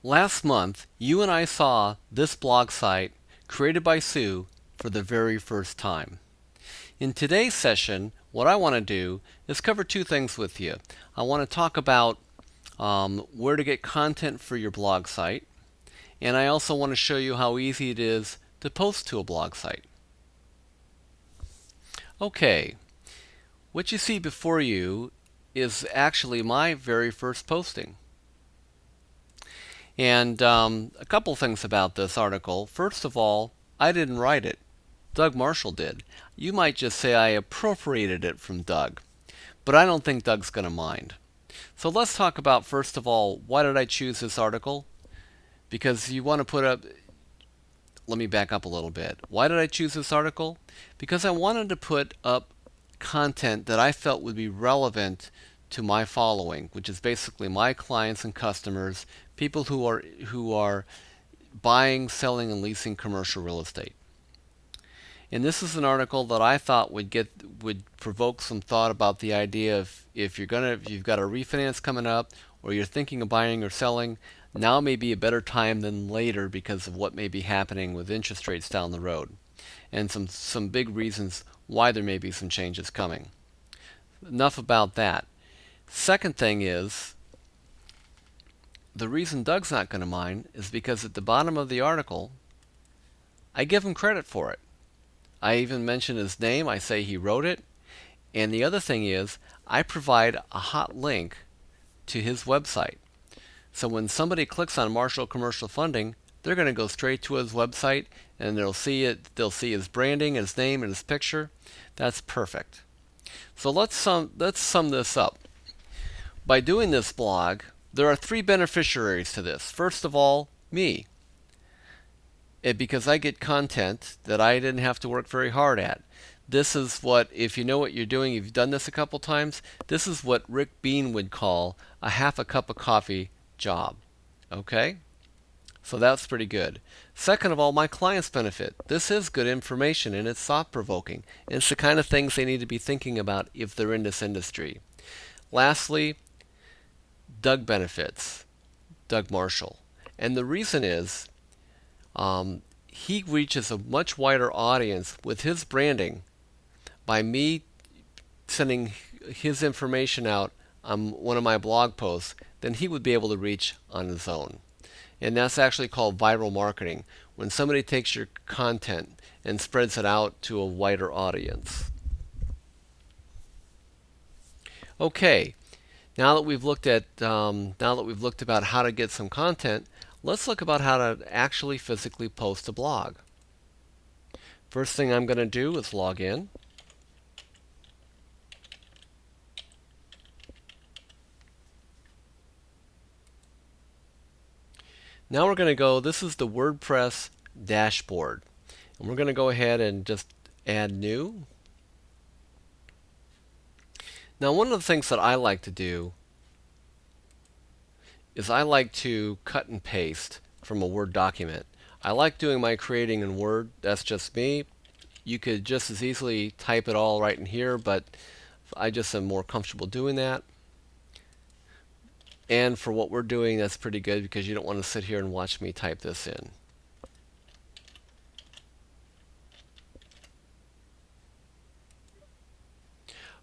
Last month, you and I saw this blog site created by Sue for the very first time. In today's session, what I want to do is cover two things with you. I want to talk about where to get content for your blog site, and I also want to show you how easy it is to post to a blog site. Okay, what you see before you is actually my very first posting. And a couple things about this article. First of all, I didn't write it. Doug Marshall did. You might just say I appropriated it from Doug, but I don't think Doug's going to mind. So let's talk about, first of all, why did I choose this article? Because you want to put up, let me back up a little bit. Why did I choose this article? Because I wanted to put up content that I felt would be relevant to my following, which is basically my clients and customers, people who are buying, selling, and leasing commercial real estate. And this is an article that I thought would provoke some thought about the idea of if you've got a refinance coming up or you're thinking of buying or selling, now may be a better time than later because of what may be happening with interest rates down the road, and some big reasons why there may be some changes coming. Enough about that. Second thing is, the reason Doug's not going to mind is because at the bottom of the article, I give him credit for it. I even mention his name. I say he wrote it. And the other thing is, I provide a hot link to his website. So when somebody clicks on Marshall Commercial Funding, they're going to go straight to his website and they'll see it. They'll see his branding, his name, and his picture. That's perfect. So let's sum this up. By doing this blog, there are three beneficiaries to this. First of all, me. Because I get content that I didn't have to work very hard at. This is what, if you know what you're doing, if you've done this a couple times, this is what Rick Bean would call a half a cup of coffee job. Okay? So that's pretty good. Second of all, my clients benefit. This is good information and it's thought provoking. It's the kind of things they need to be thinking about if they're in this industry. Lastly, Doug benefits. Doug Marshall. And the reason is, he reaches a much wider audience with his branding by me sending his information out on one of my blog posts than he would be able to reach on his own. And that's actually called viral marketing, when somebody takes your content and spreads it out to a wider audience. Okay, now that we've looked about how to get some content, let's look about how to actually physically post a blog. First thing I'm going to do is log in. Now we're going to go, this is the WordPress dashboard. And we're going to go ahead and just add new. Now one of the things that I like to do is I like to cut and paste from a Word document. I like doing my creating in Word. That's just me. You could just as easily type it all right in here, but I just am more comfortable doing that. And for what we're doing, that's pretty good because you don't want to sit here and watch me type this in.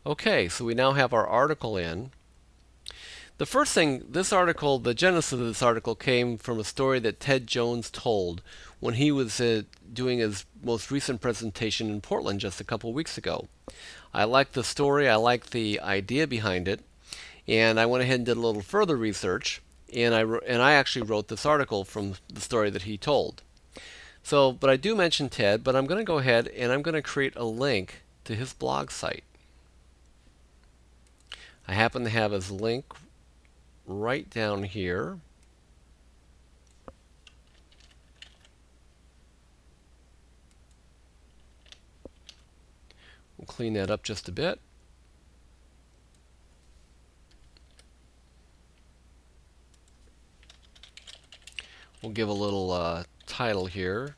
Okay, so we now have our article in. The first thing, this article, the genesis of this article came from a story that Ted Jones told when he was doing his most recent presentation in Portland just a couple weeks ago. I liked the story, I liked the idea behind it, and I went ahead and did a little further research, and I actually wrote this article from the story that he told. So, but I do mention Ted, but I'm going to go ahead and I'm going to create a link to his blog site. I happen to have his link right down here. We'll clean that up just a bit. We'll give a little title here.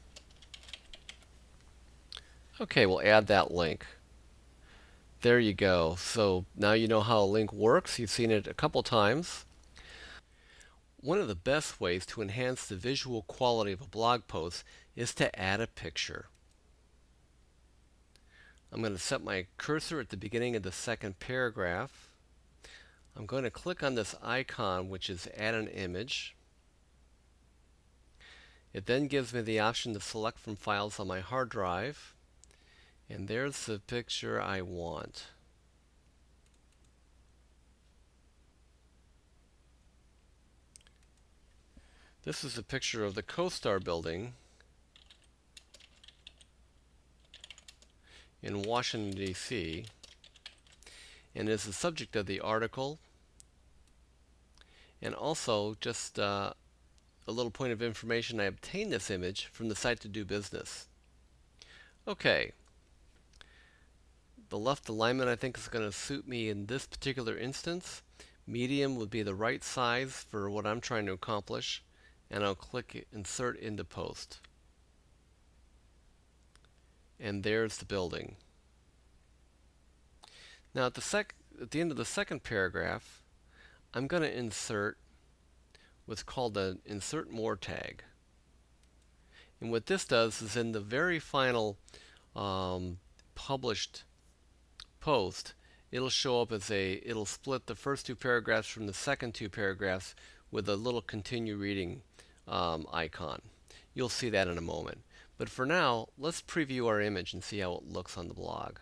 Okay, we'll add that link. There you go. So now you know how a link works. You've seen it a couple times. One of the best ways to enhance the visual quality of a blog post is to add a picture. I'm going to set my cursor at the beginning of the second paragraph. I'm going to click on this icon, which is add an image. It then gives me the option to select from files on my hard drive. And there's the picture I want. This is a picture of the CoStar building in Washington, D.C. and is the subject of the article. And also, just a little point of information, I obtained this image from the site To Do Business. Okay. The left alignment I think is going to suit me in this particular instance. Medium would be the right size for what I'm trying to accomplish. And I'll click Insert into Post. And there's the building. Now at the end of the second paragraph, I'm going to insert what's called an Insert More tag. And what this does is in the very final published post, it'll show up as it'll split the first two paragraphs from the second two paragraphs with a little continue reading icon. You'll see that in a moment. But for now, let's preview our image and see how it looks on the blog.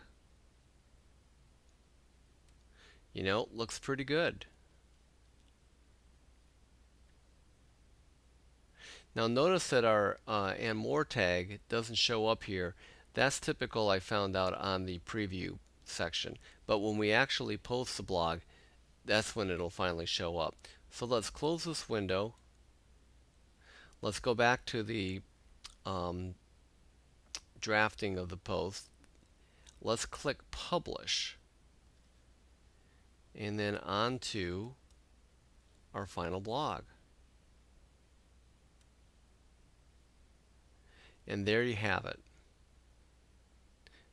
You know, it looks pretty good. Now notice that our and more tag doesn't show up here. That's typical, I found out on the preview section. But when we actually post the blog, that's when it'll finally show up. So let's close this window. Let's go back to the drafting of the post. Let's click Publish. And then on to our final blog. And there you have it.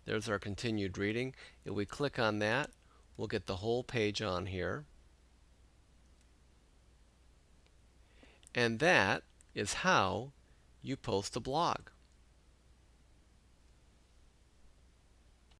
There's our continued reading. If we click on that, we'll get the whole page on here. And that is how you post a blog.